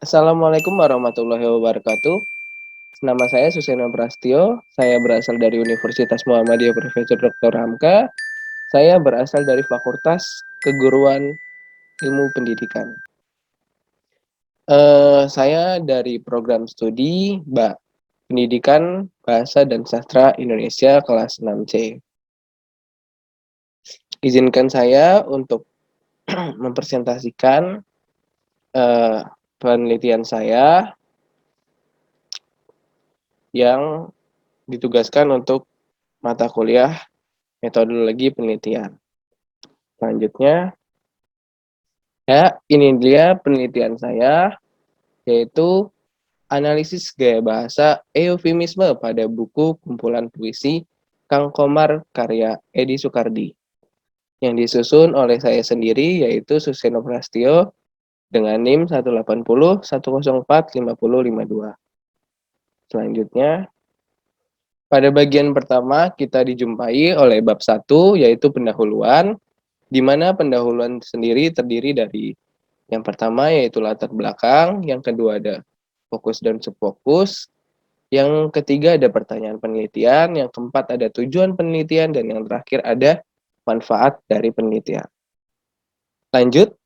Assalamualaikum warahmatullahi wabarakatuh. Nama saya Suseno Prastio. Saya berasal dari Universitas Muhammadiyah Profesor Dr. Hamka. Saya berasal dari Fakultas Keguruan Ilmu Pendidikan. Saya dari program studi Pendidikan Bahasa dan Sastra Indonesia kelas 6C. Izinkan saya untuk mempresentasikan penelitian saya yang ditugaskan untuk mata kuliah metodologi penelitian. Selanjutnya, ini dia penelitian saya, yaitu analisis gaya bahasa eufemisme pada buku kumpulan puisi Kang Komar karya Edi Sukardi, yang disusun oleh saya sendiri, yaitu Suseno Prastio, dengan NIM 180 104 5052. Selanjutnya, pada bagian pertama kita dijumpai oleh bab 1, yaitu pendahuluan, di mana pendahuluan sendiri terdiri dari yang pertama yaitu latar belakang, yang kedua ada fokus dan subfokus, yang ketiga ada pertanyaan penelitian, yang keempat ada tujuan penelitian, dan yang terakhir ada manfaat dari penelitian. Lanjut,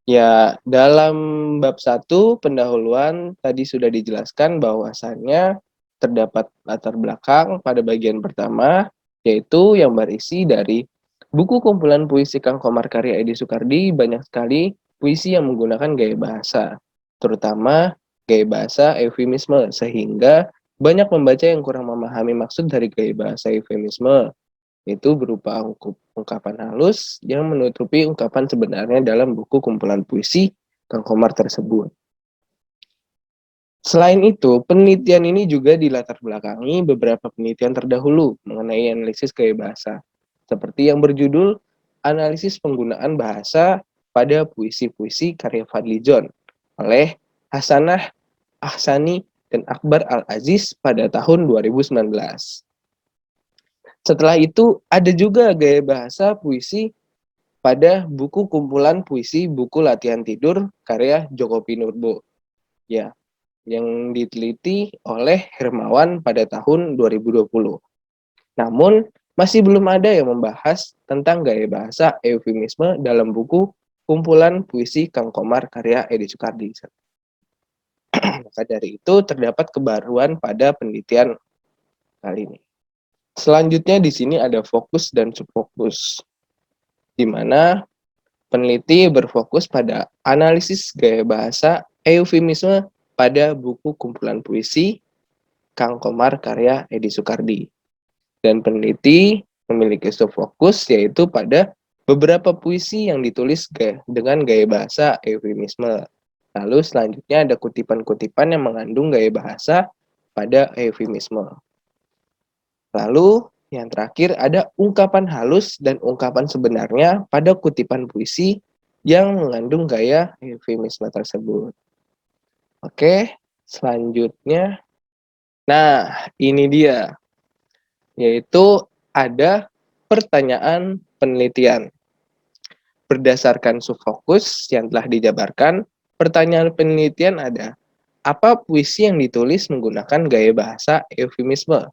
ya dalam bab 1 pendahuluan tadi sudah dijelaskan bahwasannya terdapat latar belakang pada bagian pertama, yaitu yang berisi dari buku kumpulan puisi Kang Komar karya Edi Sukardi. Banyak sekali puisi yang menggunakan gaya bahasa, terutama gaya bahasa eufemisme, sehingga banyak membaca yang kurang memahami maksud dari gaya bahasa eufemisme. Itu berupa ungkapan halus yang menutupi ungkapan sebenarnya dalam buku kumpulan puisi Kang Komar tersebut. Selain itu, penelitian ini juga dilatar belakangi beberapa penelitian terdahulu mengenai analisis gaya bahasa, seperti yang berjudul Analisis Penggunaan Bahasa pada Puisi-Puisi Karya Fadly John oleh Hasanah Ahsani dan Akbar Al-Aziz pada tahun 2019. Setelah itu, ada juga gaya bahasa puisi pada buku kumpulan puisi Buku Latihan Tidur karya Joko Pinurbo, ya, yang diteliti oleh Hermawan pada tahun 2020. Namun, masih belum ada yang membahas tentang gaya bahasa eufemisme dalam buku kumpulan puisi Kang Komar karya Edi Sukardi. Maka dari itu, terdapat kebaruan pada penelitian kali ini. Selanjutnya di sini ada fokus dan subfokus, di mana peneliti berfokus pada analisis gaya bahasa eufemisme pada buku kumpulan puisi Kang Komar karya Edi Sukardi. Dan peneliti memiliki subfokus yaitu pada beberapa puisi yang ditulis dengan gaya bahasa eufemisme. Lalu selanjutnya ada kutipan-kutipan yang mengandung gaya bahasa pada eufemisme. Lalu yang terakhir ada ungkapan halus dan ungkapan sebenarnya pada kutipan puisi yang mengandung gaya eufemisme tersebut. Oke, selanjutnya. Nah, ini dia. Yaitu ada pertanyaan penelitian. Berdasarkan subfokus yang telah dijabarkan, pertanyaan penelitian ada, apa puisi yang ditulis menggunakan gaya bahasa eufemisme?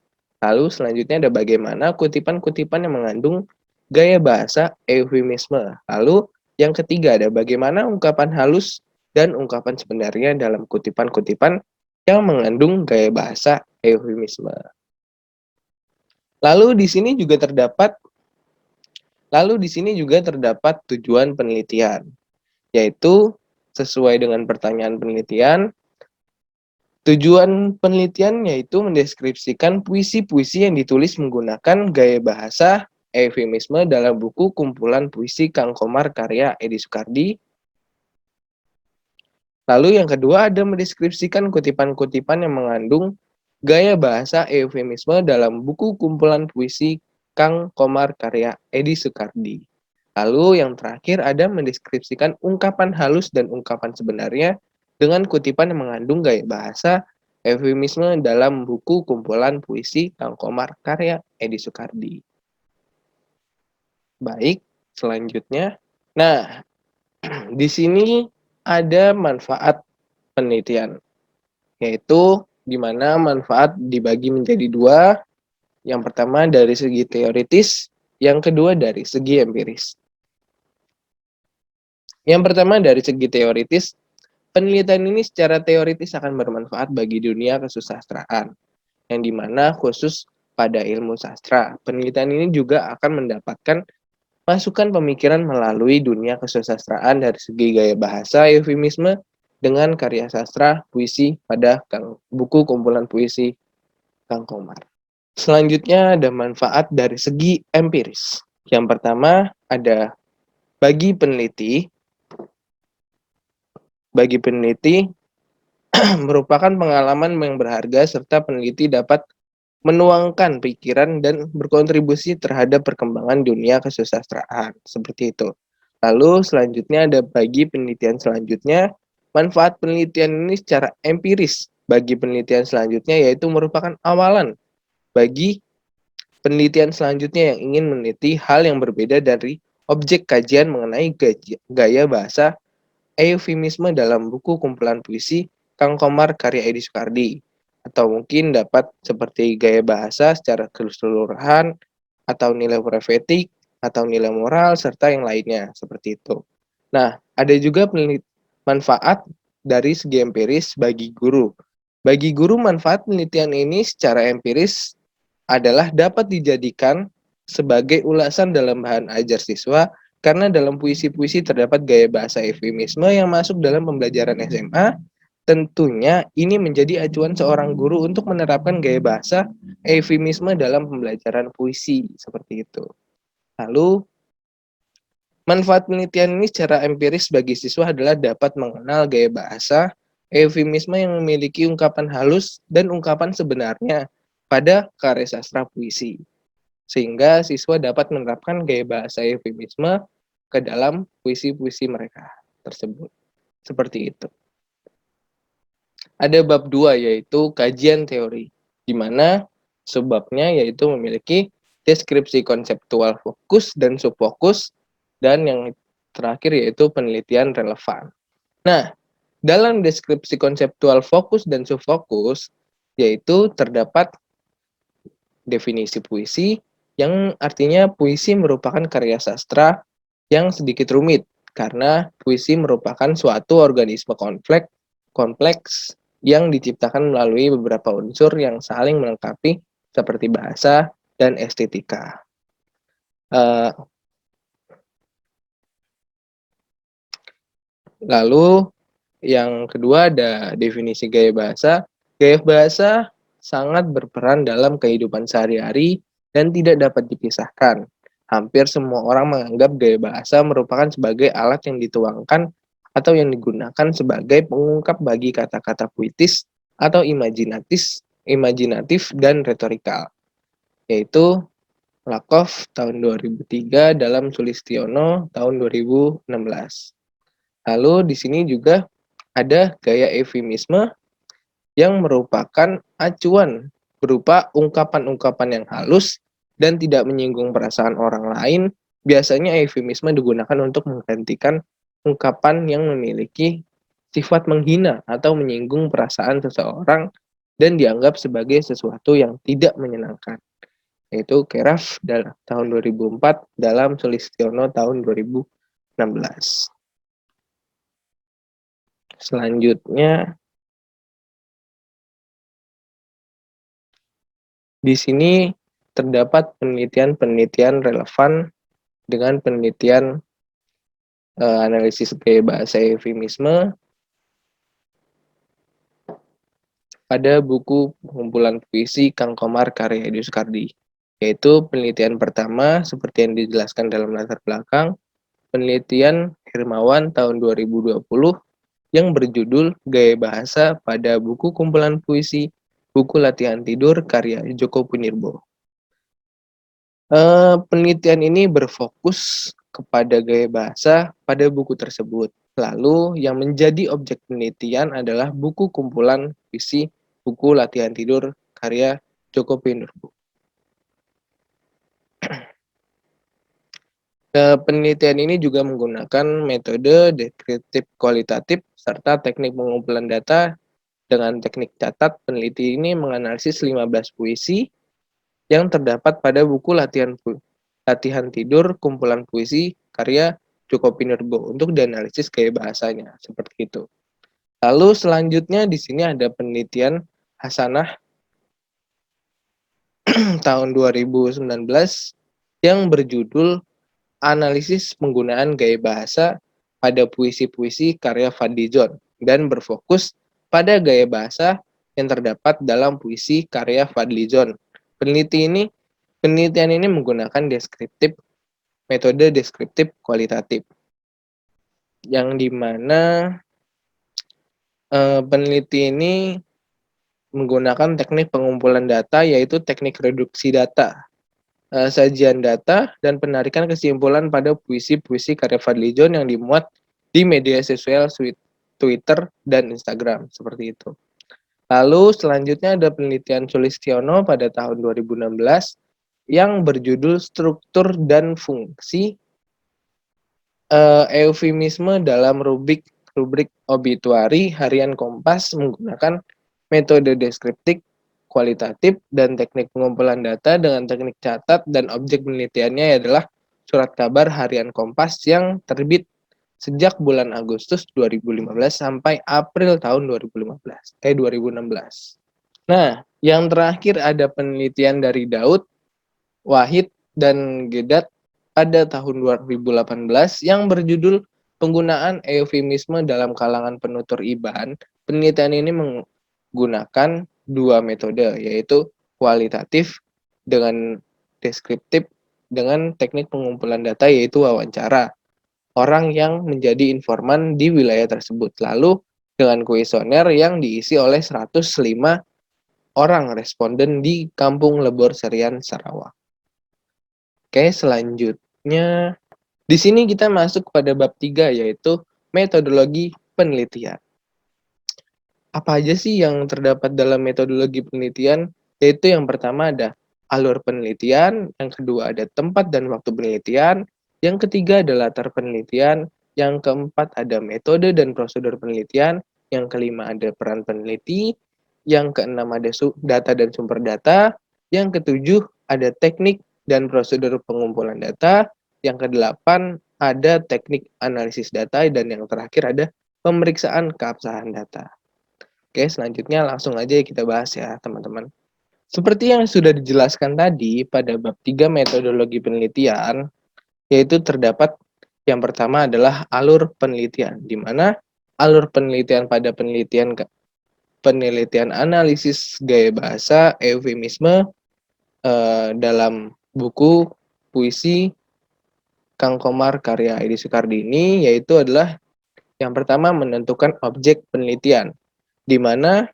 Lalu selanjutnya ada bagaimana kutipan-kutipan yang mengandung gaya bahasa eufemisme. Lalu yang ketiga ada bagaimana ungkapan halus dan ungkapan sebenarnya dalam kutipan-kutipan yang mengandung gaya bahasa eufemisme. Lalu di sini juga terdapat tujuan penelitian, yaitu sesuai dengan pertanyaan penelitian. Tujuan penelitian yaitu mendeskripsikan puisi-puisi yang ditulis menggunakan gaya bahasa eufemisme dalam buku kumpulan puisi Kang Komar karya Edi Sukardi. Lalu yang kedua ada mendeskripsikan kutipan-kutipan yang mengandung gaya bahasa eufemisme dalam buku kumpulan puisi Kang Komar karya Edi Sukardi. Lalu yang terakhir ada mendeskripsikan ungkapan halus dan ungkapan sebenarnya dengan kutipan yang mengandung gaya bahasa eufemisme dalam buku kumpulan puisi Kang Komar karya Edi Sukardi. Baik, selanjutnya. Nah, di sini ada manfaat penelitian, yaitu di mana manfaat dibagi menjadi dua. Yang pertama dari segi teoritis, yang kedua dari segi empiris. Yang pertama dari segi teoritis, penelitian ini secara teoritis akan bermanfaat bagi dunia kesusastraan, yang dimana khusus pada ilmu sastra. Penelitian ini juga akan mendapatkan masukan pemikiran melalui dunia kesusastraan dari segi gaya bahasa, eufemisme, dengan karya sastra, puisi pada buku kumpulan puisi Kang Komar. Selanjutnya ada manfaat dari segi empiris. Yang pertama ada bagi peneliti merupakan pengalaman yang berharga serta peneliti dapat menuangkan pikiran dan berkontribusi terhadap perkembangan dunia kesusastraan. Seperti itu. Lalu selanjutnya ada bagi penelitian selanjutnya, manfaat penelitian ini secara empiris bagi penelitian selanjutnya yaitu merupakan awalan bagi penelitian selanjutnya yang ingin meneliti hal yang berbeda dari objek kajian mengenai gaya bahasa eufemisme dalam buku kumpulan puisi Kang Komar karya Edi Sukardi. Atau mungkin dapat seperti gaya bahasa secara keseluruhan, atau nilai profetik, atau nilai moral, serta yang lainnya, seperti itu. Nah, ada juga manfaat dari segi empiris bagi guru. Bagi guru, manfaat penelitian ini secara empiris adalah dapat dijadikan sebagai ulasan dalam bahan ajar siswa karena dalam puisi-puisi terdapat gaya bahasa eufemisme yang masuk dalam pembelajaran SMA. Tentunya ini menjadi acuan seorang guru untuk menerapkan gaya bahasa eufemisme dalam pembelajaran puisi seperti itu. Lalu manfaat penelitian ini secara empiris bagi siswa adalah dapat mengenal gaya bahasa eufemisme yang memiliki ungkapan halus dan ungkapan sebenarnya pada karya sastra puisi, sehingga siswa dapat menerapkan gaya bahasa eufemisme ke dalam puisi-puisi mereka tersebut. Seperti itu. Ada bab 2 yaitu kajian teori, di mana sebabnya yaitu memiliki deskripsi konseptual fokus dan subfokus, dan yang terakhir yaitu penelitian relevan. Nah, dalam deskripsi konseptual fokus dan subfokus yaitu terdapat definisi puisi yang artinya puisi merupakan karya sastra yang sedikit rumit karena puisi merupakan suatu organisme kompleks yang diciptakan melalui beberapa unsur yang saling melengkapi seperti bahasa dan estetika. Lalu yang kedua ada definisi gaya bahasa. Gaya bahasa sangat berperan dalam kehidupan sehari-hari dan tidak dapat dipisahkan. Hampir semua orang menganggap gaya bahasa merupakan sebagai alat yang dituangkan atau yang digunakan sebagai pengungkap bagi kata-kata puitis atau imajinatif dan retorikal, yaitu Lakoff tahun 2003 dalam Sulistiono tahun 2016. Lalu di sini juga ada gaya eufemisme yang merupakan acuan berupa ungkapan-ungkapan yang halus dan tidak menyinggung perasaan orang lain. Biasanya eufemisme digunakan untuk menggantikan ungkapan yang memiliki sifat menghina atau menyinggung perasaan seseorang dan dianggap sebagai sesuatu yang tidak menyenangkan. Yaitu Keraf tahun 2004 dalam Sulistiono tahun 2016. Selanjutnya, di sini terdapat penelitian-penelitian relevan dengan penelitian analisis gaya bahasa eufemisme pada buku kumpulan puisi Kang Komar karya Edi Sukardi. Yaitu penelitian pertama seperti yang dijelaskan dalam latar belakang, penelitian Hermawan tahun 2020 yang berjudul Gaya Bahasa pada buku kumpulan puisi Buku Latihan Tidur karya Joko Punirbo. Penelitian ini berfokus kepada gaya bahasa pada buku tersebut. Lalu yang menjadi objek penelitian adalah buku kumpulan puisi Buku Latihan Tidur karya Joko Pinurbo. Penelitian ini juga menggunakan metode deskriptif kualitatif serta teknik pengumpulan data. Dengan teknik catat, peneliti ini menganalisis 15 puisi yang terdapat pada buku latihan tidur kumpulan puisi karya Joko Pinurbo untuk dianalisis gaya bahasanya, seperti itu. Lalu selanjutnya di sini ada penelitian Hasanah tahun 2019 yang berjudul Analisis Penggunaan Gaya Bahasa pada Puisi-puisi karya Fadlizon dan berfokus pada gaya bahasa yang terdapat dalam puisi karya Fadlizon. Penelitian ini menggunakan metode deskriptif kualitatif, yang dimana peneliti ini menggunakan teknik pengumpulan data, yaitu teknik reduksi data, sajian data, dan penarikan kesimpulan pada puisi-puisi karya Fadlizon yang dimuat di media sosial Twitter dan Instagram, seperti itu. Lalu selanjutnya ada penelitian Sulistiono pada tahun 2016 yang berjudul Struktur dan Fungsi Eufemisme dalam rubrik obituari harian Kompas menggunakan metode deskriptif, kualitatif, dan teknik pengumpulan data dengan teknik catat, dan objek penelitiannya adalah surat kabar harian Kompas yang terbit sejak bulan Agustus 2015 sampai April tahun 2016. Nah, yang terakhir ada penelitian dari Daud, Wahid, dan Gedat pada tahun 2018 yang berjudul Penggunaan Eufemisme dalam Kalangan Penutur IBAN. Penelitian ini menggunakan dua metode, yaitu kualitatif dengan deskriptif dengan teknik pengumpulan data, yaitu wawancara orang yang menjadi informan di wilayah tersebut. Lalu dengan kuesioner yang diisi oleh 105 orang responden di Kampung Lebor Serian, Sarawak. Oke, selanjutnya di sini kita masuk pada bab 3, yaitu metodologi penelitian. Apa aja sih yang terdapat dalam metodologi penelitian? Yaitu yang pertama ada alur penelitian, yang kedua ada tempat dan waktu penelitian, yang ketiga ada latar penelitian, yang keempat ada metode dan prosedur penelitian, yang kelima ada peran peneliti, yang keenam ada data dan sumber data, yang ketujuh ada teknik dan prosedur pengumpulan data, yang kedelapan ada teknik analisis data, dan yang terakhir ada pemeriksaan keabsahan data. Oke, selanjutnya langsung aja kita bahas ya, teman-teman. Seperti yang sudah dijelaskan tadi pada bab 3 metodologi penelitian, yaitu terdapat yang pertama adalah alur penelitian, di mana alur penelitian pada penelitian analisis gaya bahasa eufemisme dalam buku puisi Kang Komar karya Edi Sukardi ini, yaitu adalah yang pertama menentukan objek penelitian, di mana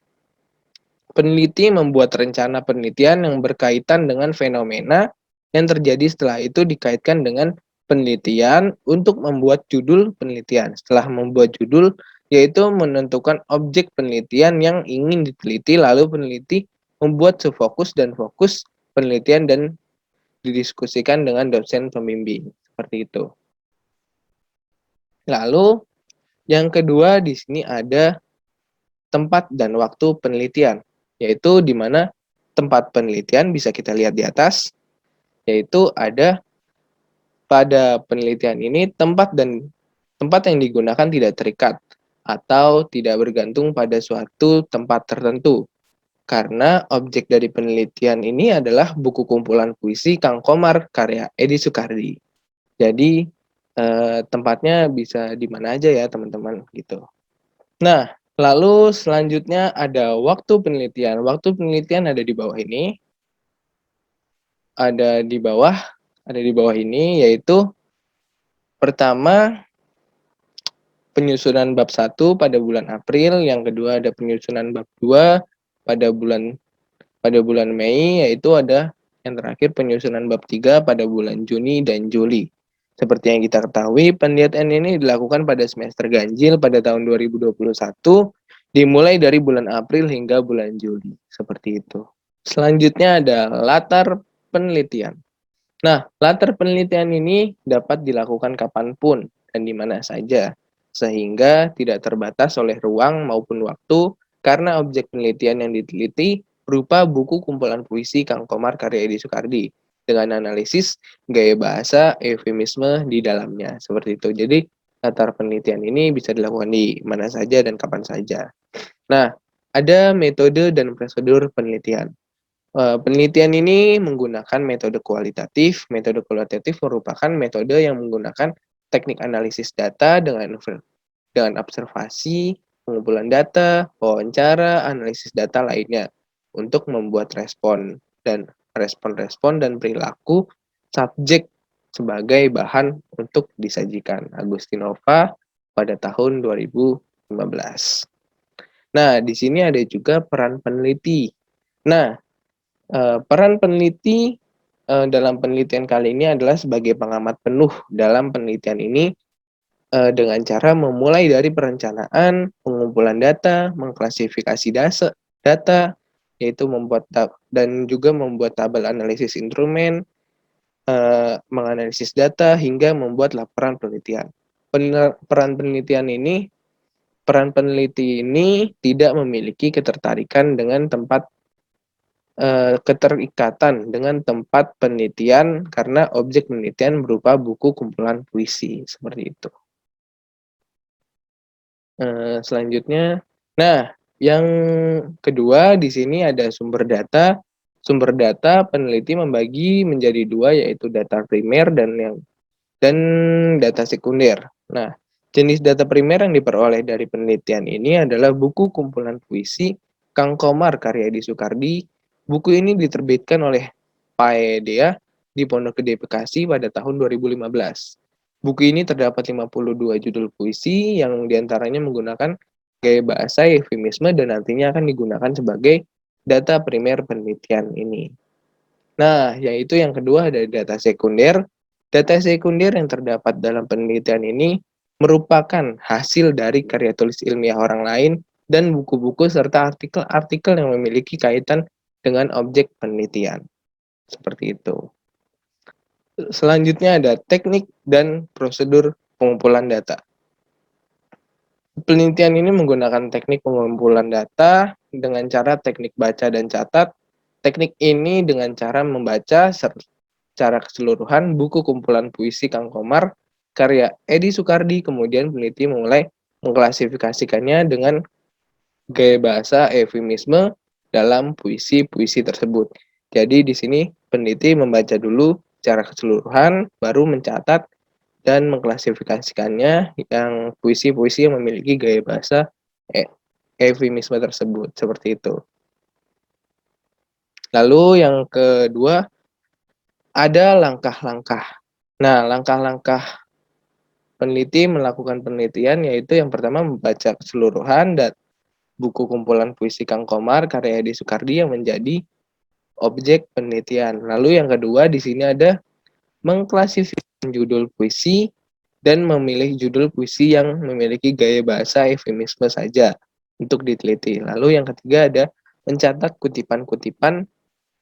peneliti membuat rencana penelitian yang berkaitan dengan fenomena yang terjadi, setelah itu dikaitkan dengan penelitian untuk membuat judul penelitian. Setelah membuat judul, yaitu menentukan objek penelitian yang ingin diteliti, lalu peneliti membuat subfokus dan fokus penelitian dan didiskusikan dengan dosen pembimbing. Seperti itu. Lalu yang kedua di sini ada tempat dan waktu penelitian, yaitu di mana tempat penelitian bisa kita lihat di atas, yaitu ada pada penelitian ini tempat yang digunakan tidak terikat atau tidak bergantung pada suatu tempat tertentu, karena objek dari penelitian ini adalah buku kumpulan puisi Kang Komar karya Edi Sukardi. Jadi tempatnya bisa di mana aja ya teman-teman gitu. Nah, lalu selanjutnya ada waktu penelitian. Waktu penelitian ada di bawah ini. Ada di bawah ini, yaitu pertama penyusunan bab 1 pada bulan April, yang kedua ada penyusunan bab 2 pada bulan Mei, yaitu ada yang terakhir penyusunan bab 3 pada bulan Juni dan Juli. Seperti yang kita ketahui, penelitian ini dilakukan pada semester ganjil pada tahun 2021, dimulai dari bulan April hingga bulan Juli, seperti itu. Selanjutnya ada latar penelitian. Nah, latar penelitian ini dapat dilakukan kapanpun dan di mana saja, sehingga tidak terbatas oleh ruang maupun waktu karena objek penelitian yang diteliti berupa buku kumpulan puisi Kang Komar karya Edi Sukardi dengan analisis gaya bahasa, eufemisme di dalamnya, seperti itu. Jadi, latar penelitian ini bisa dilakukan di mana saja dan kapan saja. Nah, ada metode dan prosedur penelitian. Penelitian ini menggunakan metode kualitatif. Metode kualitatif merupakan metode yang menggunakan teknik analisis data dengan observasi, pengumpulan data, wawancara, analisis data lainnya untuk membuat respon-respon dan perilaku subjek sebagai bahan untuk disajikan. Agustinova pada tahun 2015. Nah, di sini ada juga peran peneliti. Nah, peran peneliti dalam penelitian kali ini adalah sebagai pengamat penuh dalam penelitian ini dengan cara memulai dari perencanaan, pengumpulan data, mengklasifikasi data, yaitu dan juga membuat tabel analisis instrumen, menganalisis data hingga membuat laporan penelitian. Peran peneliti ini tidak memiliki keterikatan dengan tempat penelitian karena objek penelitian berupa buku kumpulan puisi, seperti itu. Selanjutnya, nah, yang kedua di sini ada sumber data. Sumber data peneliti membagi menjadi dua, yaitu data primer dan data sekunder. Nah, jenis data primer yang diperoleh dari penelitian ini adalah buku kumpulan puisi Kang Komar karya Edi Sukardi. Buku ini diterbitkan oleh Paedea di Pondok Gede Bekasi pada tahun 2015. Buku ini terdapat 52 judul puisi yang diantaranya menggunakan gaya bahasa eufemisme dan nantinya akan digunakan sebagai data primer penelitian ini. Nah, yaitu yang kedua ada data sekunder. Data sekunder yang terdapat dalam penelitian ini merupakan hasil dari karya tulis ilmiah orang lain dan buku-buku serta artikel-artikel yang memiliki kaitan dengan objek penelitian. Seperti itu. Selanjutnya ada teknik dan prosedur pengumpulan data. Penelitian ini menggunakan teknik pengumpulan data dengan cara teknik baca dan catat. Teknik ini dengan cara membaca secara keseluruhan buku kumpulan puisi Kang Komar karya Edi Sukardi, kemudian peneliti mulai mengklasifikasikannya dengan gaya bahasa eufemisme dalam puisi-puisi tersebut. Jadi di sini peneliti membaca dulu secara keseluruhan, baru mencatat dan mengklasifikasikannya yang puisi-puisi yang memiliki gaya bahasa eufemisme tersebut, seperti itu. Lalu yang kedua, ada langkah-langkah. Nah, langkah-langkah peneliti melakukan penelitian yaitu yang pertama membaca keseluruhan dan buku kumpulan puisi Kang Komar karya Edi Sukardi yang menjadi objek penelitian. Lalu yang kedua di sini ada mengklasifikasi judul puisi dan memilih judul puisi yang memiliki gaya bahasa eufemisme saja untuk diteliti. Lalu yang ketiga ada mencatat kutipan-kutipan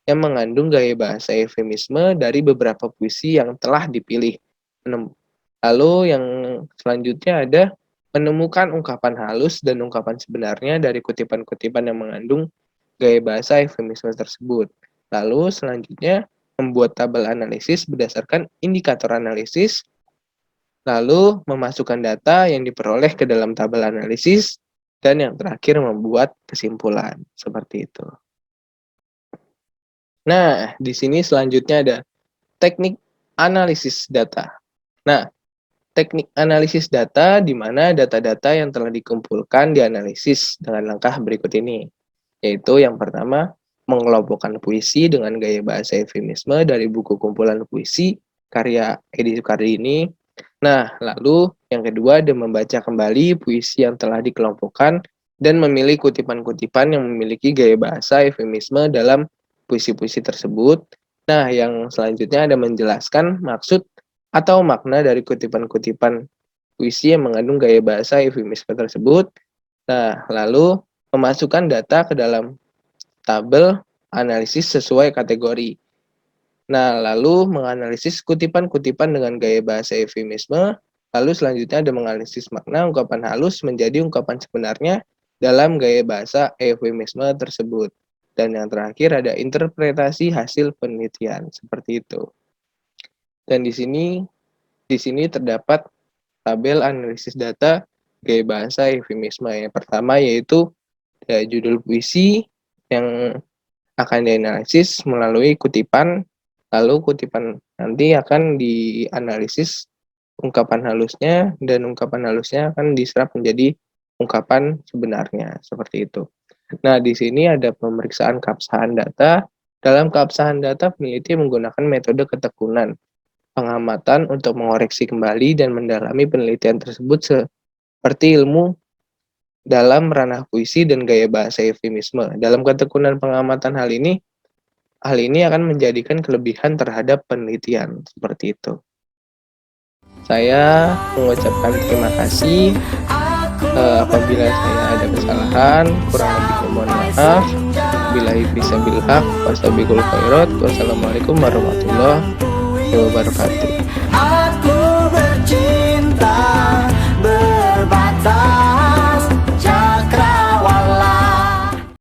yang mengandung gaya bahasa eufemisme dari beberapa puisi yang telah dipilih. Lalu yang selanjutnya ada menemukan ungkapan halus dan ungkapan sebenarnya dari kutipan-kutipan yang mengandung gaya bahasa eufemisme tersebut. Lalu selanjutnya membuat tabel analisis berdasarkan indikator analisis, lalu memasukkan data yang diperoleh ke dalam tabel analisis, dan yang terakhir membuat kesimpulan. Seperti itu. Nah, di sini selanjutnya ada teknik analisis data. Nah, teknik analisis data di mana data-data yang telah dikumpulkan dianalisis dengan langkah berikut ini. Yaitu yang pertama, mengelompokkan puisi dengan gaya bahasa eufemisme dari buku kumpulan puisi karya Edi Sukardi ini. Nah, lalu yang kedua ada membaca kembali puisi yang telah dikelompokkan dan memilih kutipan-kutipan yang memiliki gaya bahasa eufemisme dalam puisi-puisi tersebut. Nah, yang selanjutnya ada menjelaskan maksud atau makna dari kutipan-kutipan puisi yang mengandung gaya bahasa eufemisme tersebut. Nah, lalu memasukkan data ke dalam tabel analisis sesuai kategori. Nah, lalu menganalisis kutipan-kutipan dengan gaya bahasa eufemisme, lalu selanjutnya ada menganalisis makna ungkapan halus menjadi ungkapan sebenarnya dalam gaya bahasa eufemisme tersebut. Dan yang terakhir ada interpretasi hasil penelitian, seperti itu. Dan di sini terdapat tabel analisis data gaya bahasa eufemisme. Yang pertama yaitu judul puisi yang akan dianalisis melalui kutipan, lalu kutipan nanti akan dianalisis ungkapan halusnya, dan ungkapan halusnya akan diserap menjadi ungkapan sebenarnya, seperti itu. Nah, di sini ada pemeriksaan keabsahan data. Dalam keabsahan data, peneliti menggunakan metode ketekunan, pengamatan untuk mengoreksi kembali dan mendalami penelitian tersebut seperti ilmu dalam ranah puisi dan gaya bahasa eufemisme. Dalam ketekunan pengamatan hal ini akan menjadikan kelebihan terhadap penelitian, seperti itu. Saya mengucapkan terima kasih apabila saya ada kesalahan, kurang lebihnya mohon maaf. Billahi fisabilil haq, wastabiqul khairat. Wassalamualaikum warahmatullahi wabarakatuh.